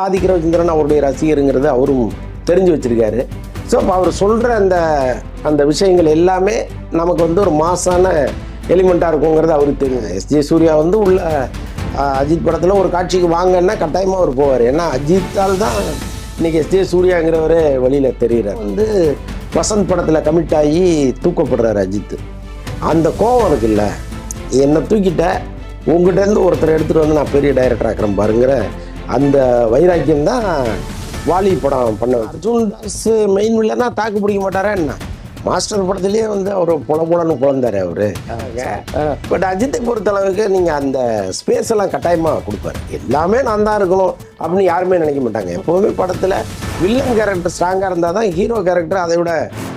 ஆதிக்க ரவிச்சந்திரன் அவருடைய ரசிகருங்கிறது அவரும் தெரிஞ்சு வச்சிருக்காரு. ஸோ அப்போ அவர் சொல்கிற அந்த விஷயங்கள் எல்லாமே நமக்கு வந்து ஒரு மாசான எலிமெண்ட்டாக இருக்குங்கிறது அவருக்கு தெரியும். எஸ்ஜே சூர்யா வந்து உள்ள அஜித் படத்தில் ஒரு காட்சிக்கு வாங்கன்னா கட்டாயமாக அவர் போவார். ஏன்னா அஜித்தால் தான் இன்றைக்கி எஸ்ஜே சூர்யாங்கிறவரே வழியில் தெரிகிறார். வந்து வசந்த் படத்தில் கமிட் ஆகி தூக்கப்படுறாரு அஜித். அந்த கோவம் இருக்குல்ல, என்னை தூக்கிட்ட உங்கள்கிட்டருந்து ஒருத்தர் எடுத்துகிட்டு வந்து நான் பெரிய டைரக்டர் ஆக்கிறேன் பாருங்கிற அந்த வைராக்கியம் தான் வாலி படம் பண்ண. அர்ஜுன் தாஸ் மெயின் வில்லனா தாக்கு பிடிக்க மாட்டாரா என்ன? மாஸ்டர் படத்துலேயே வந்து அவர் புலன்னு குழந்தார் அவர். பட் அஜித்தை பொறுத்தளவுக்கு நீங்கள் அந்த ஸ்பேஸ் எல்லாம் கட்டாயமாக கொடுப்பாரு. எல்லாமே நான் தான் இருக்கணும் அப்படின்னு யாருமே நினைக்க மாட்டாங்க. எப்போவுமே படத்தில் வில்லன் கேரக்டர் ஸ்ட்ராங்காக இருந்தால் தான் ஹீரோ கேரக்டர் அதை விட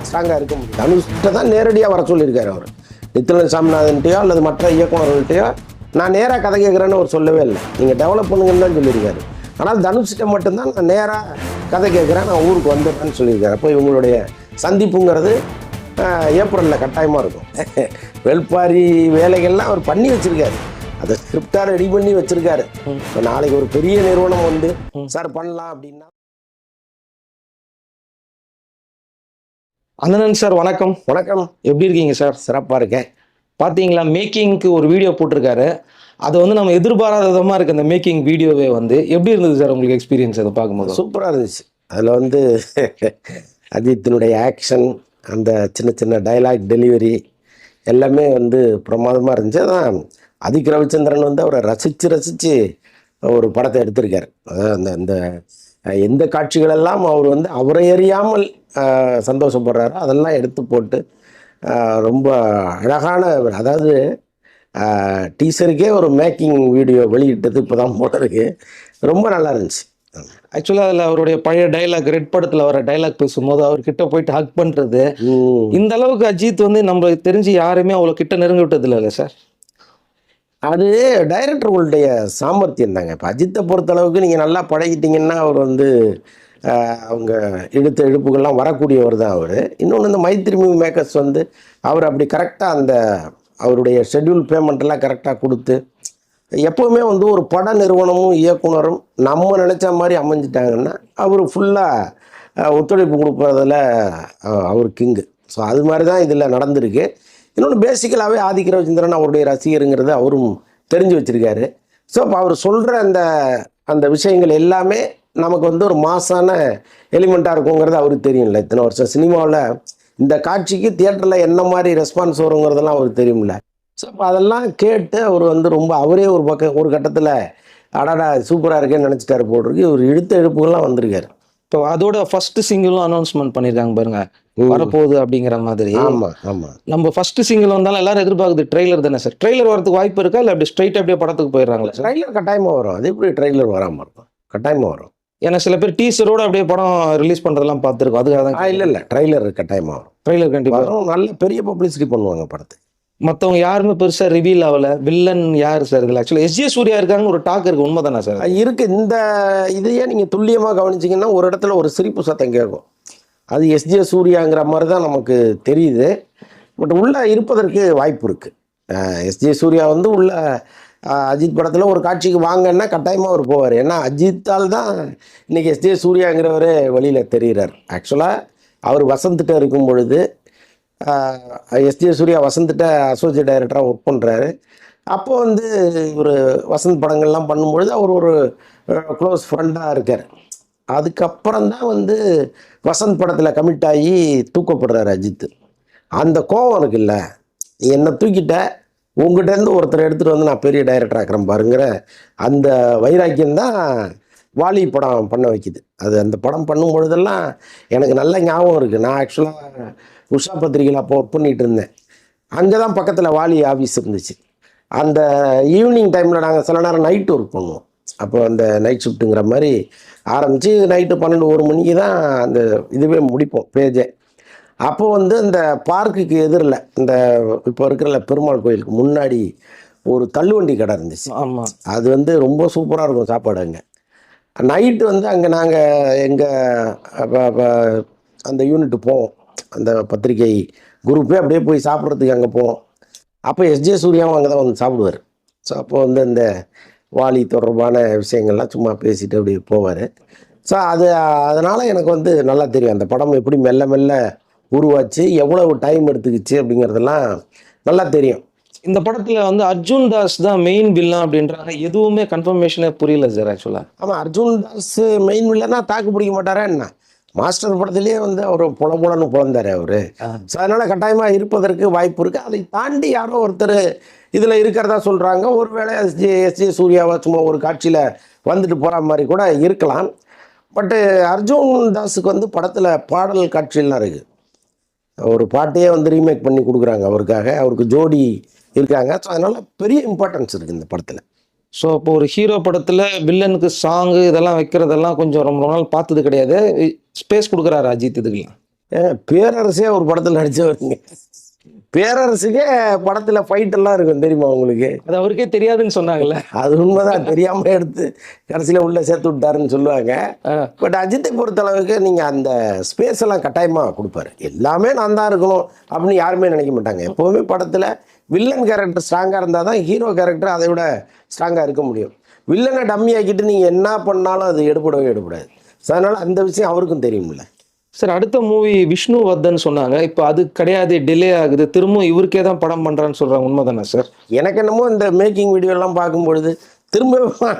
ஸ்ட்ராங்காக இருக்க முடியும். தனுஷ்கிட்ட தான் நேரடியாக வர சொல்லியிருக்காரு அவர். நித்திலன் சாமிநாதன்ட்டையோ அல்லது மற்ற இயக்குநர்கள்ட்டையோ நான் நேராக கதை கேட்குறேன்னு அவர் சொல்லவே இல்லை. நீங்கள் டெவலப் பண்ணுங்கன்னு தான் சொல்லியிருக்காரு. ஆனால் தனுஷ்கிட்ட மட்டும்தான் நான் நேராக கதை கேட்குறேன், நான் ஊருக்கு வந்துடுறேன்னு சொல்லியிருக்காரு. அப்போ இவங்களுடைய சந்திப்புங்கிறது ஏப்ரலில் கட்டாயமாக இருக்கும். வெல்பாரி வேலைகள்லாம் அவர் பண்ணி வச்சுருக்காரு. அதை ஸ்கிரிப்டாக ரெடி பண்ணி வச்சுருக்காரு. இப்போ நாளைக்கு ஒரு பெரிய நிறுவனம் வந்து சார் பண்ணலாம் அப்படின்னா. அண்ணன் சார் வணக்கம். வணக்கம், எப்படி இருக்கீங்க சார்? சிறப்பாக இருக்கேன். பார்த்தீங்களா, மேக்கிங்க்கு ஒரு வீடியோ போட்டிருக்காரு. அது வந்து நம்ம எதிர்பாராத விதமாக இருக்குது. அந்த மேக்கிங் வீடியோவே வந்து எப்படி இருந்தது சார் உங்களுக்கு எக்ஸ்பீரியன்ஸ் அதை பார்க்கும்போது? சூப்பராக இருந்துச்சு. அதில் வந்து அஜித்தினுடைய ஆக்ஷன், அந்த சின்ன சின்ன டைலாக் டெலிவரி எல்லாமே வந்து பிரமாதமாக இருந்துச்சு. அதான் ஆதிக்க ரவிச்சந்திரன் வந்து அவரை ரசித்து ஒரு படத்தை எடுத்திருக்கார். அதாவது அந்த எந்த காட்சிகளெல்லாம் அவர் வந்து அவரை அறியாமல் சந்தோஷப்படுறாரோ அதெல்லாம் எடுத்து போட்டு ரொம்ப அழகான, அதாவது டீசருக்கே ஒரு மேக்கிங் வீடியோ வெளியிட்டது இப்போ தான் போல இருக்கு. ரொம்ப நல்லா இருந்துச்சு. ஆக்சுவலாக அதில் அவருடைய பழைய டைலாக், ரெட் படத்தில் வர டைலாக் பேசும்போது அவர்கிட்ட போயிட்டு ஹக் பண்ணுறது, இந்த அளவுக்கு அஜித் வந்து நம்மளுக்கு தெரிஞ்சு யாருமே அவ்வளோ கிட்ட நெருங்கி விட்டது இல்லை சார். அது டைரக்டர்களுடைய சாமர்த்தியம் தாங்க. இப்போ அஜித்தை பொறுத்தளவுக்கு நீங்கள் நல்லா பழகிட்டீங்கன்னா அவர் வந்து அவங்க இழுத்த இழுப்புகள்லாம் வரக்கூடியவர் தான் அவர். இன்னொன்று இந்த மைத்ரி மூவி மேக்கர்ஸ் வந்து அவர் அப்படி கரெக்டாக அந்த அவருடைய ஷெட்யூல் பேமெண்ட்டெல்லாம் கரெக்டாக கொடுத்து எப்போவுமே வந்து ஒரு பட நிறுவனமும் இயக்குனரும் நம்ம நினச்ச மாதிரி அமைஞ்சிட்டாங்கன்னா அவர் ஃபுல்லாக ஒத்துழைப்பு கொடுப்பதில் அவர் கிங்கு. ஸோ அது மாதிரி தான் இதில் நடந்திருக்கு. இன்னொன்று பேசிக்கலாகவே ஆதிக்க ரவிச்சந்திரன் அவருடைய ரசிகருங்கிறது அவரும் தெரிஞ்சு வச்சுருக்காரு. ஸோ இப்போ அவர் சொல்கிற அந்த விஷயங்கள் எல்லாமே நமக்கு வந்து ஒரு மாசான எலிமெண்ட்டாக இருக்குங்கிறது அவருக்கு தெரியும்ல. இத்தனை வருஷம் சினிமாவில் இந்த காட்சிக்கு தியேட்டரில் என்ன மாதிரி ரெஸ்பான்ஸ் வருங்கிறதெல்லாம் அவருக்கு தெரியும்ல. ஸோ அப்போ அதெல்லாம் கேட்டு அவர் வந்து ரொம்ப அவரே ஒரு கட்டத்தில் அடாடா சூப்பராக இருக்கேன்னு நினச்சிட்டாரு போட்டிருக்கு. ஒரு இழுத்த இழுப்புகள்லாம் வந்திருக்காரு. இப்போ அதோட ஃபர்ஸ்ட் சிங்கிளும் அனௌன்ஸ்மெண்ட் பண்ணியிருக்காங்க பாருங்க, வரப்போகுது அப்படிங்கிற மாதிரி. ஆமாம் ஆமாம். நம்ம ஃபர்ஸ்ட் சிங்கிள் வந்தாலும் எல்லாரும் எதிர்பார்க்குது ட்ரெய்லர் தானே சார். ட்ரெய்லர் வரதுக்கு வாய்ப்பு இருக்கா, இல்லை அப்படி ஸ்ட்ரைட்டாக அப்படியே படத்துக்கு போயிடுறாங்களா சார்? ட்ரெய்லர் கட்டாயமாக வரும். அது எப்படி ட்ரெய்லர் வராமல் இருக்கும்? கட்டாயமாக வரும். ஏன்னா சில பேர் டீசரோடு அப்படியே படம் ரிலீஸ் பண்ணுறதெல்லாம் பார்த்துருக்கோம். அதுக்காக தான். இல்லை ட்ரெய்லர் கட்டாயமாக வரும். ட்ரெய்லர் கண்டிப்பாக வரும். நல்ல பெரிய பப்ளிசிட்டி பண்ணுவாங்க படத்தை. மற்றவங்க யாருமே பெருசாக ரிவீல் ஆகல. வில்லன் யார் சார் இதில்? ஆக்சுவலாக எஸ்ஜே சூர்யா இருக்காங்கன்னு ஒரு டாக் இருக்குது, உண்மை தானே சார்? இருக்குது. இந்த இதையே நீங்கள் துல்லியமாக கவனிச்சிங்கன்னா ஒரு இடத்துல ஒரு சிரிப்பு சத்தம் கேட்கும். அது எஸ்ஜே சூர்யாங்கிற மாதிரி தான் நமக்கு தெரியுது. பட் உள்ளே இருப்பதற்கு வாய்ப்பு இருக்குது. எஸ்ஜே சூர்யா வந்து உள்ள அஜித் படத்தில் ஒரு காட்சிக்கு வாங்கன்னா கட்டாயமாக அவர் போவார். ஏன்னா அஜித்தால் தான் இன்றைக்கி எஸ்ஜே சூர்யாங்கிறவரே வழியில் தெரிகிறார். ஆக்சுவலாக அவர் வசந்த்கிட்ட இருக்கும் பொழுது எஸ்ஜே சூர்யா வசந்த்கிட்ட அசோசியேட் டைரக்டராக ஒர்க் பண்ணுறாரு. அப்போ வந்து ஒரு வசந்த் படங்கள்லாம் பண்ணும்பொழுது அவர் ஒரு க்ளோஸ் ஃப்ரெண்டாக இருக்கார். அதுக்கப்புறம் தான் வந்து வசந்த் படத்தில் கமிட் ஆகி தூக்கப்படுறாரு அஜித். அந்த கோவம் இருக்குல்ல, என்னை தூக்கிட்ட உங்கள்கிட்டருந்து ஒருத்தர் எடுத்துகிட்டு வந்து நான் பெரிய டைரக்டர் ஆக்கிறேன் பாருங்கிற அந்த வைராக்கியம் தான் வாலி படம் பண்ண வைக்குது. அது அந்த படம் பண்ணும் பொழுதெல்லாம் எனக்கு நல்ல ஞாபகம் இருக்குது. நான் ஆக்சுவலாக உஷா பத்திரிகையில் அப்போ ஒர்க் பண்ணிகிட்டு இருந்தேன். அங்கே தான் பக்கத்தில் வாலி ஆஃபீஸ் இருந்துச்சு. அந்த ஈவினிங் டைமில் நாங்கள் சில நேரம் நைட்டு ஒர்க் பண்ணுவோம். அப்போ அந்த நைட் ஷிஃப்ட்டுங்கிற மாதிரி ஆரம்பித்து நைட்டு 12-1 மணிக்கு தான் அந்த இதுவே முடிப்போம் பேஜே. அப்போ வந்து இந்த பார்க்குக்கு எதிரில் இந்த இப்போ இருக்கிற பெருமாள் கோயிலுக்கு முன்னாடி ஒரு தள்ளுவண்டி கடை இருந்துச்சு. ஆமாம். அது வந்து ரொம்ப சூப்பராக இருக்கும் சாப்பாடு. அங்கே நைட்டு வந்து அங்கே நாங்கள் எங்கள் அந்த யூனிட்டு போவோம். அந்த பத்திரிகை குரூப்பே அப்படியே போய் சாப்பிட்றதுக்கு அங்கே போவோம். அப்போ எஸ்ஜே சூர்யாவும் அங்கே தான் வந்து சாப்பிடுவார். ஸோ அப்போ வந்து இந்த வாலி தொடர்பான விஷயங்கள்லாம் சும்மா பேசிட்டு அப்படி போவார். ஸோ அதனால் எனக்கு வந்து நல்லா தெரியும் அந்த படம் எப்படி மெல்ல மெல்ல உருவாச்சு, எவ்வளவு டைம் எடுத்துக்கிச்சு அப்படிங்கிறதெல்லாம் நல்லா தெரியும். இந்த படத்துல வந்து அர்ஜுன் தாஸ் தான் மெயின் வில்லன் அப்படின்றாங்க. எதுவுமே கன்ஃபர்மேஷனே புரியல சார் ஆக்சுவலா. ஆமாம், அர்ஜுன் தாஸ் மெயின் வில்லனா தாக்கு பிடிக்க மாட்டாரா என்ன? மாஸ்டர் படத்துலேயே வந்து அவர் புலன்னு புலந்தார் அவர். ஸோ அதனால் கட்டாயமாக இருப்பதற்கு வாய்ப்பு இருக்குது. அதை தாண்டி யாரோ ஒருத்தர் இதில் இருக்கிறதா சொல்கிறாங்க. ஒருவேளை எஸ்ஜே சூர்யாவை சும்மா ஒரு காட்சியில் வந்துட்டு போகிற மாதிரி கூட இருக்கலாம். பட்டு அர்ஜுன் தாஸுக்கு வந்து படத்தில் பாடல் காட்சியெல்லாம் இருக்குது. ஒரு பாட்டையே வந்து ரீமேக் பண்ணி கொடுக்குறாங்க அவருக்காக. அவருக்கு ஜோடி இருக்காங்க. ஸோ அதனால் பெரிய இம்பார்ட்டன்ஸ் இருக்குது இந்த படத்தில். ஸோ அப்போ ஒரு ஹீரோ படத்துல வில்லனுக்கு சாங்கு இதெல்லாம் வைக்கிறதெல்லாம் கொஞ்சம் ரொம்ப நாள் பார்த்தது கிடையாது. ஸ்பேஸ் கொடுக்குறாரு அஜித் இதுக்கெல்லாம். பேரரசே ஒரு படத்தில் நடித்தவருங்க. பேரரசுக்கே படத்தில் ஃபைட்டெல்லாம் இருக்கும் தெரியுமா உங்களுக்கு? அது அவருக்கே தெரியாதுன்னு சொன்னாங்கல்ல. அது உண்மைதான், தெரியாமல் எடுத்து கடைசியில் உள்ளே சேர்த்து விட்டாருன்னு சொல்லுவாங்க. பட் அஜித்தை பொறுத்தளவுக்கு நீங்கள் அந்த ஸ்பேஸ் எல்லாம் கட்டாயமாக கொடுப்பாரு. எல்லாமே நான் தான் இருக்கணும் அப்படின்னு யாருமே நினைக்க மாட்டாங்க. எப்போவுமே படத்தில் வில்லன் கேரக்டர் ஸ்ட்ராங்காக இருந்தால் தான் ஹீரோ கேரக்டர் அதை விட ஸ்ட்ராங்காக இருக்க முடியும். வில்லனை டம்மி ஆக்கிட்டு நீங்கள் என்ன பண்ணாலும் அது எடுபடாது. ஸோ அதனால் அந்த விஷயம் அவருக்கும் தெரியும்ல. சார் அடுத்த மூவி விஷ்ணுவர்தன் சொன்னாங்க. இப்போ அது கிடையாது, டிலே ஆகுது, திரும்ப இவருக்கே தான் படம் பண்ணுறான்னு சொல்கிறாங்க. உண்மைதானே சார்? எனக்கு என்னமோ இந்த மேக்கிங் வீடியோலாம் பார்க்கும்பொழுது திரும்ப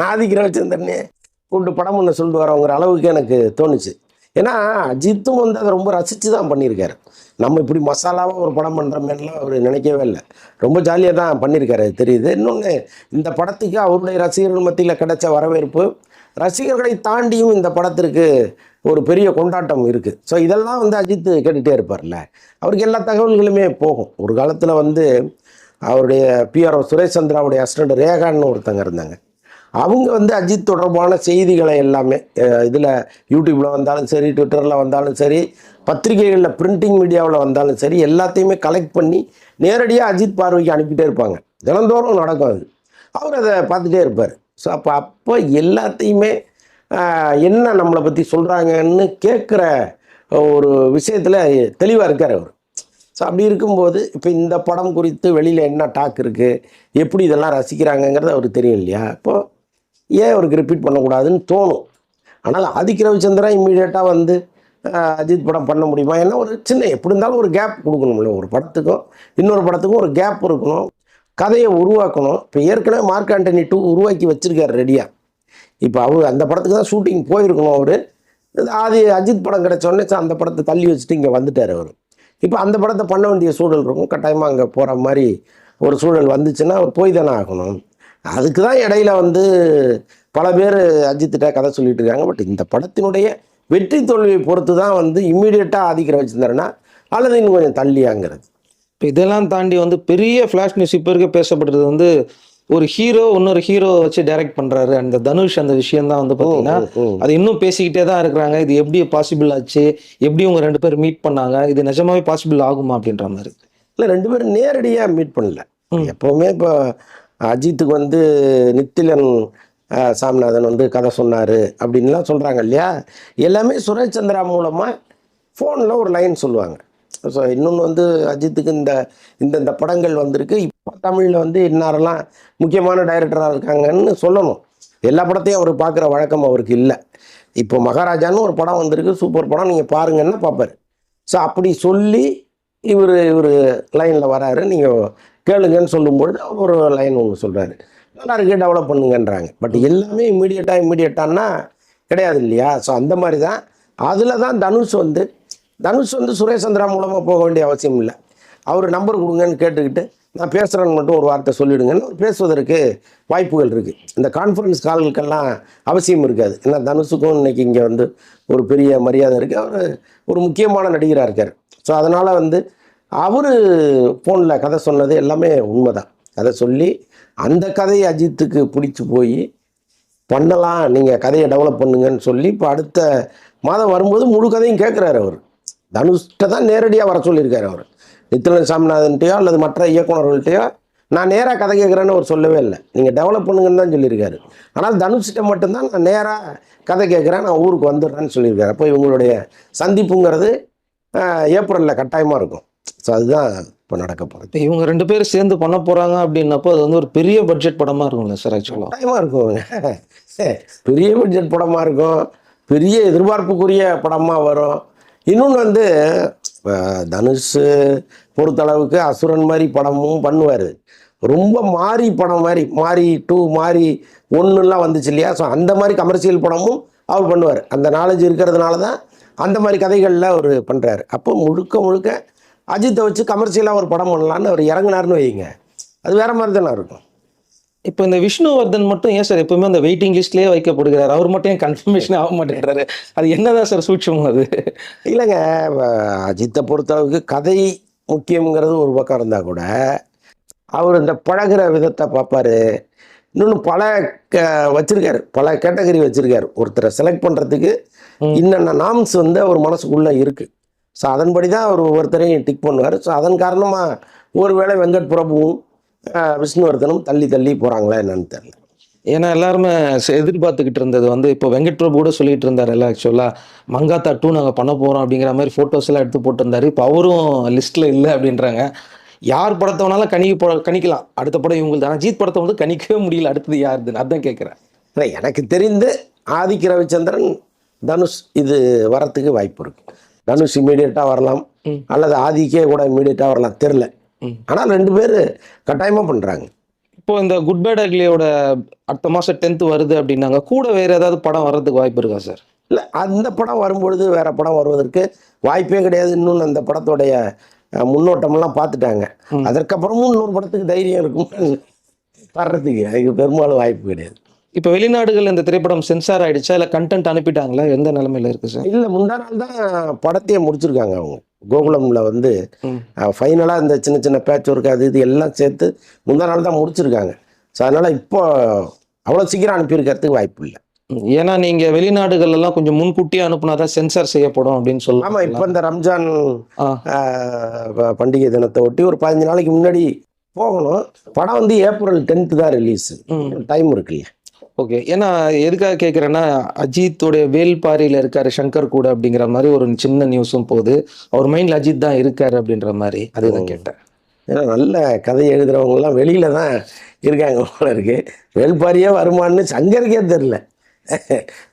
ஆதிக்க ரவிச்சந்திரனே கூப்பிட்டு படம் ஒன்று சொல்லிட்டு வரவங்கிற அளவுக்கு எனக்கு தோணுச்சு. ஏன்னா அஜித்தும் வந்து அதை ரொம்ப ரசித்து தான் பண்ணியிருக்காரு. நம்ம இப்படி மசாலாவாக ஒரு படம் பண்ணுற மாதிரிலாம் அவர் நினைக்கவே இல்லை. ரொம்ப ஜாலியாக தான் பண்ணியிருக்காரு, அது தெரியுது. இன்னொன்று, இந்த படத்துக்கு அவருடைய ரசிகர்கள் மத்தியில் கிடைச்ச வரவேற்பு, ரசிகர்களை தாண்டியும் இந்த படத்திற்கு ஒரு பெரிய கொண்டாட்டம் இருக்குது. ஸோ இதெல்லாம் வந்து அஜித் கேட்டுகிட்டே இருப்பார்ல, அவருக்கு எல்லா தகவல்களுமே போகும். ஒரு காலத்தில் வந்து அவருடைய பிஆர்ஓ சுரேஷ் சந்திராவுடைய அசிஸ்டண்ட் ரேகான்னு ஒருத்தங்க இருந்தாங்க. அவங்க வந்து அஜித் தொடர்பான செய்திகளை எல்லாமே இதில் யூடியூப்பில் வந்தாலும் சரி, ட்விட்டரில் வந்தாலும் சரி, பத்திரிகைகளில் பிரிண்டிங் மீடியாவில் வந்தாலும் சரி, எல்லாத்தையுமே கலெக்ட் பண்ணி நேரடியாக அஜித் பார்வைக்கு அனுப்பிட்டே இருப்பாங்க. தினந்தோறும் நடக்கும் அது. அவர் அதை பார்த்துட்டே இருப்பார். ஸோ அப்போ எல்லாத்தையுமே என்ன நம்மளை பற்றி சொல்கிறாங்கன்னு கேட்குற ஒரு விஷயத்தில் தெளிவாக இருக்கார் அவர். ஸோ அப்படி இருக்கும்போது இப்போ இந்த படம் குறித்து வெளியில் என்ன டாக் இருக்குது, எப்படி இதெல்லாம் ரசிக்கிறாங்கங்கிறது அவருக்கு தெரியும் இல்லையா? இப்போது ஏன் அவருக்கு ரிப்பீட் பண்ணக்கூடாதுன்னு தோணும். ஆனால் ஆதிக்க ரவிச்சந்திரன் இம்மீடியட்டாக வந்து அஜித் படம் பண்ண முடியுமா? ஏன்னா ஒரு சின்ன எப்படி இருந்தாலும் ஒரு கேப் கொடுக்கணும்ல, ஒரு படத்துக்கும் இன்னொரு படத்துக்கும் ஒரு கேப் இருக்கணும், கதையை உருவாக்கணும். இப்போ ஏற்கனவே மார்க் ஆண்டனி 2 உருவாக்கி வச்சுருக்காரு ரெடியாக. இப்போ அவர் அந்த படத்துக்கு தான் ஷூட்டிங் போயிருக்கணும். அவர் அஜித் படம் கிடைச்சோடனே அந்த படத்தை தள்ளி வச்சுட்டு இங்கே வந்துட்டார் அவர். இப்போ அந்த படத்தை பண்ண வேண்டிய சூழல் இருக்கும். கட்டாயமாக அங்கே போகிற மாதிரி ஒரு சூழல் வந்துச்சுன்னா அவர் போய் தானே ஆகணும். அதுக்கு தான் இடையில வந்து பல பேர் அஜித்திட்ட கதை சொல்லிட்டு இருக்காங்க. பட் இந்த படத்தினுடைய வெற்றி தோல்வியை பொறுத்து தான் வந்து இம்மீடியட்டாக ஆதிக்க வச்சுருந்தாருன்னா அல்லது இன்னும் கொஞ்சம் தள்ளியாங்கிறது. இப்போ இதெல்லாம் தாண்டி வந்து பெரிய ஃப்ளாஷ் நியூஸ் இப்போ இருக்க பேசப்படுறது வந்து ஒரு ஹீரோ இன்னொரு ஹீரோ வச்சு டைரக்ட் பண்றாரு. அந்த தனுஷ் அந்த விஷயம் தான் வந்து பார்த்தீங்கன்னா அது இன்னும் பேசிக்கிட்டே தான் இருக்கிறாங்க. இது எப்படி பாசிபிள் ஆச்சு, எப்படி உங்க 2 பேர் மீட் பண்ணாங்க, இது நிஜமாவே பாசிபிள் ஆகுமா அப்படின்ற மாதிரி. இல்லை, 2 பேரும் நேரடியாக மீட் பண்ணல. எப்போவுமே இப்போ அஜித்துக்கு வந்து நித்திலன் சாமிநாதன் வந்து கதை சொன்னார் அப்படின்லாம் சொல்கிறாங்க இல்லையா? எல்லாமே சுரேஷ் சந்திரா மூலமாக ஃபோனில் ஒரு லைன் சொல்லுவாங்க. ஸோ இன்னொன்று வந்து அஜித்துக்கு இந்த படங்கள் வந்திருக்கு, இப்போ தமிழில் வந்து இன்னாரெல்லாம் முக்கியமான டைரக்டராக இருக்காங்கன்னு சொல்லணும். எல்லா படத்தையும் அவர் பார்க்குற வழக்கம் அவருக்கு இல்லை. இப்போ மகாராஜான்னு ஒரு படம் வந்திருக்கு, சூப்பர் படம், நீங்கள் பாருங்கன்னா பார்ப்பார். ஸோ அப்படி சொல்லி இவர் லைனில் வராரு, நீங்கள் கேளுங்கன்னு சொல்லும்பொழுது அவர் ஒரு லைன் ஒன்று சொல்கிறாரு, நல்லா இருக்கு, டெவலப் பண்ணுங்கன்றாங்க. பட் எல்லாமே இம்மீடியட்டான்னா கிடையாது இல்லையா? ஸோ அந்த மாதிரி தான். அதில் தான் தனுஷ் வந்து சுரேஷ் சந்திரா மூலமாக போக வேண்டிய அவசியம் இல்லை. அவர் நம்பர் கொடுங்கன்னு கேட்டுக்கிட்டு நான் பேசுகிறேன்னு மட்டும் ஒரு வார்த்தை சொல்லிவிடுங்கன்னு பேசுவதற்கு வாய்ப்புகள் இருக்குது. இந்த கான்ஃபரன்ஸ் கால்களுக்கெல்லாம் அவசியம் இருக்காது. ஏன்னா தனுஷுக்கும் இன்றைக்கி இங்கே வந்து ஒரு பெரிய மரியாதை இருக்குது. அவர் ஒரு முக்கியமான நடிகராக இருக்கார். ஸோ அதனால் வந்து அவர் ஃபோனில் கதை சொன்னது எல்லாமே உண்மை தான். கதை சொல்லி அந்த கதையை அஜித்துக்கு பிடிச்சி போய் பண்ணலாம், நீங்கள் கதையை டெவலப் பண்ணுங்கன்னு சொல்லி இப்போ அடுத்த மாதம் வரும்போது முழு கதையும் கேட்குறாரு. அவர் தனுஷ்கிட்ட தான் நேரடியாக வர சொல்லியிருக்காரு. அவர் நித்திலன் சாமிநாதன்ட்டையோ அல்லது மற்ற இயக்குநர்கள்ட்டையோ நான் நேராக கதை கேட்குறேன்னு அவர் சொல்லவே இல்லை, நீங்கள் டெவலப் பண்ணுங்கன்னு தான் சொல்லியிருக்காரு. ஆனால் தனுஷ்கிட்ட மட்டும்தான் நான் நேராக கதை கேட்குறேன், நான் ஊருக்கு வந்துடுறேன்னு சொல்லியிருக்காரு. அப்போ இவங்களுடைய சந்திப்புங்கிறது ஏப்ரலில் கட்டாயமாக இருக்கும். ஸோ அதுதான் இப்போ நடக்க போகிறது. இப்ப இவங்க 2 பேரும் சேர்ந்து பண்ண போறாங்க அப்படின்னப்போ அது வந்து ஒரு பெரிய பட்ஜெட் படமா இருக்கும்ல சார் ஆக்சுவலா? கட்டாயமாக இருக்குங்க. பெரிய பட்ஜெட் படமாக இருக்கும், பெரிய எதிர்பார்ப்புக்குரிய படமாக வரும். இன்னொன்று வந்து இப்போ தனுஷ் பொறுத்தளவுக்கு அசுரன் மாதிரி படமும் பண்ணுவார். ரொம்ப மாறி படம் மாதிரி, மாறி 2, மாறி 1லாம் வந்துச்சு இல்லையா? ஸோ அந்த மாதிரி கமர்ஷியல் படமும் அவர் பண்ணுவார். அந்த நாலேஜ் இருக்கிறதுனால தான் அந்த மாதிரி கதைகளில் அவர் பண்ணுறாரு. அப்போ முழுக்க முழுக்க அஜித்தை வச்சு கமர்ஷியலாக ஒரு படம் பண்ணலான்னு அவர் இறங்குனாருன்னு வைங்க, அது வேற மாதிரி தானே இருக்கும். இப்போ இந்த விஷ்ணுவர்தன் மட்டும் ஏன் சார் எப்பவுமே அந்த வெயிட்டிங் லிஸ்ட்லயே வைக்கப்படுகிறார்? அவர் மட்டும் ஏன் கன்ஃபர்மேஷன் ஆக மாட்டேங்கிறாரு? அது என்னதான் சார் சூட்சம் அது? இல்லைங்க, அஜித்தை பொறுத்தளவுக்கு கதை முக்கியங்கிறது ஒரு பக்கம் இருந்தால் கூட அவர் இந்த பழகுற விதத்தை பார்ப்பாரு. இன்னொன்று பல வச்சிருக்காரு, பல கேட்டகரி வச்சிருக்காரு. ஒருத்தரை செலக்ட் பண்ணுறதுக்கு இன்னென்ன நாம்ஸ் வந்து அவர் மனசுக்குள்ளே இருக்குது. ஸோ அதன்படி தான் அவர் ஒவ்வொருத்தரையும் டிக் பண்ணுவார். ஸோ அதன் காரணமாக ஒருவேளை வெங்கட் பிரபுவும் விஷ்ணுவர்தனும் தள்ளி தள்ளி போகிறாங்களா என்னன்னு தெரியல. ஏன்னா எல்லாருமே எதிர்பார்த்துக்கிட்டு இருந்தது வந்து இப்போ வெங்கட் பிரபு கூட சொல்லிட்டு இருந்தாரு எல்லாம் ஆக்சுவலா மங்காத்தா 2 நாங்கள் பண்ண போகிறோம் அப்படிங்கிற மாதிரி ஃபோட்டோஸ் எல்லாம் எடுத்து போட்டிருந்தாரு. இப்போ அவரும் லிஸ்ட்டில் இல்லை அப்படின்றாங்க. யார் படத்தை வேணாலும் கணிக்கலாம், அடுத்த படம் இவங்களுக்கு தான். அஜித் படத்தை வந்து கணிக்கவே முடியல, அடுத்தது யாருதுன்னு அதான் கேட்குறேன். இல்லை, எனக்கு தெரிந்து ஆதிக் ரவிச்சந்திரன் தனுஷ் இது வரத்துக்கு வாய்ப்பு இருக்கு. தனுஷ் இமீடியட்டாக வரலாம், அல்லது ஆதிக்கே கூட இமீடியட்டாக வரலாம், தெரில. ஆனால் 2 பேர் கட்டாயமாக பண்ணுறாங்க. இப்போ இந்த குட் பேட் அக்லியோட அடுத்த மாதம் 10th வருது அப்படின்னாங்க, கூட வேறு ஏதாவது படம் வர்றதுக்கு வாய்ப்பு இருக்கா சார்? இல்லை, அந்த படம் வரும்பொழுது வேற படம் வருவதற்கு வாய்ப்பே கிடையாது. இன்னொன்று அந்த படத்தோடைய முன்னோட்டமெல்லாம் பார்த்துட்டாங்க. அதற்கப்புறமும் இன்னொரு படத்துக்கு தைரியம் இருக்கும் வர்றதுக்கு, அதுக்கு பெரும்பாலும் வாய்ப்பு கிடையாது. இப்போ வெளிநாடுகள் இந்த திரைப்படம் சென்சார் ஆயிடுச்சா இல்லை கண்டென்ட் அனுப்பிட்டாங்களா? எந்த நிலைமையில இருக்கு சார்? இல்லை, முந்தா நாள் தான் படத்தையே முடிச்சிருக்காங்க அவங்க. கோகுலமில் வந்து ஃபைனலாக இந்த சின்ன சின்ன பேட்ச் ஒர்க் அது இது எல்லாம் சேர்த்து முந்தா நாள் தான் முடிச்சிருக்காங்க. ஸோ அதனால் இப்போ அவ்வளோ சீக்கிரம் அனுப்பியிருக்கிறதுக்கு வாய்ப்பு இல்லை. ஏன்னா நீங்க வெளிநாடுகள் எல்லாம் கொஞ்சம் முன்கூட்டியே அனுப்புனாதான் சென்சார் செய்யப்படும் அப்படின்னு சொல்லலாம். ஆமாம், இப்போ இந்த ரம்ஜான் பண்டிகை தினத்தை ஒட்டி ஒரு 15 நாளைக்கு முன்னாடி போகணும். படம் வந்து ஏப்ரல் 10th தான் ரிலீஸ், டைம் இருக்குல்ல. ஓகே, ஏன்னா எதுக்காக கேட்குறேன்னா அஜித்தோடைய வேல்பாரியில் இருக்காரு சங்கர் கூட அப்படிங்கிற மாதிரி ஒரு சின்ன நியூஸும் போகுது. அவர் மைண்டில் அஜித் தான் இருக்காரு அப்படின்ற மாதிரி, அதுதான் கேட்டேன். ஏன்னா நல்ல கதை எழுதுறவங்கலாம் வெளியில தான் இருக்காங்க போல இருக்கு. வேல்பாரியே வருமானு சங்கருக்கே தெரில.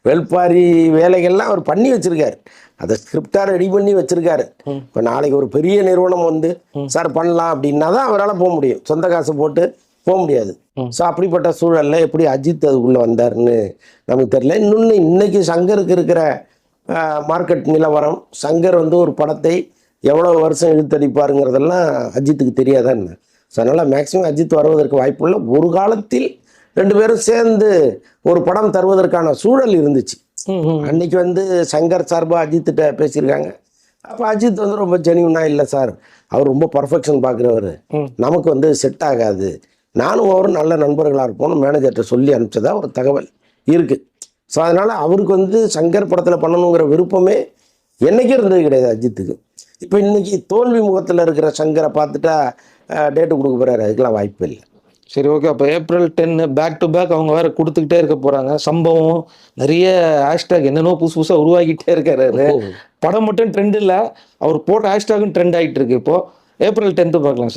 வேல்பாரி வேலைகள்லாம் அவர் பண்ணி வச்சிருக்காரு, அதை ஸ்கிரிப்டாக ரெடி பண்ணி வச்சிருக்காரு. இப்போ நாளைக்கு ஒரு பெரிய நிறுவனம் வந்து சார் பண்ணலாம் அப்படின்னா தான் அவரால் போக முடியும், சொந்த காசு போட்டு போக முடியாது. ஸோ அப்படிப்பட்ட சூழலில் எப்படி அஜித் அதுக்குள்ளே வந்தார்னு நமக்கு தெரியல. இன்னொன்று, இன்னைக்கு சங்கருக்கு இருக்கிற மார்க்கெட் நிலவரம், சங்கர் வந்து ஒரு படத்தை எவ்வளோ வருஷம் இழுத்தடிப்பாருங்கிறதெல்லாம் அஜித்துக்கு தெரியாதா என்ன? ஸோ அதனால் மேக்ஸிமம் அஜித் வருவதற்கு வாய்ப்பு இல்லை. ஒரு காலத்தில் 2 பேரும் சேர்ந்து ஒரு படம் தருவதற்கான சூழல் இருந்துச்சு. அன்னைக்கு வந்து சங்கர் சார்பாக அஜித்திட்ட பேசியிருக்காங்க. அப்போ அஜித் வந்து ரொம்ப ஜெனியூனா, இல்லை சார் அவர் ரொம்ப பர்ஃபெக்ஷன் பார்க்குறவர், நமக்கு வந்து செட் ஆகாது, நானும் அவரும் நல்ல நண்பர்களாக இருப்போம்னு மேனேஜர்கிட்ட சொல்லி அனுப்பிச்சதா ஒரு தகவல் இருக்குது. ஸோ அதனால் அவருக்கு வந்து சங்கர் படத்தில் பண்ணணுங்கிற விருப்பமே என்றைக்கும் இருந்தது கிடையாது அஜித்துக்கு. இப்போ இன்னைக்கு தோல்வி முகத்தில் இருக்கிற சங்கரை பார்த்துட்டா டேட்டு கொடுக்க போகிறாரு, அதுக்கெல்லாம் வாய்ப்பு இல்லை. சரி, ஓகே. அப்போ ஏப்ரல் 10 பேக் டு பேக் அவங்க வேற கொடுத்துக்கிட்டே இருக்க போறாங்க. சம்பவம் நிறைய ஹேஷ்டேக் என்னென்னோ புதுசு புதுசாக உருவாக்கிட்டே இருக்காரு. படம் மட்டும் ட்ரெண்ட் இல்லை, அவர் போட்ட ஹேஷ்டேக்கும் ட்ரெண்ட் ஆகிட்டு இருக்கு. இப்போ ஏப்ரல் 10 பார்க்கலாம் சார்.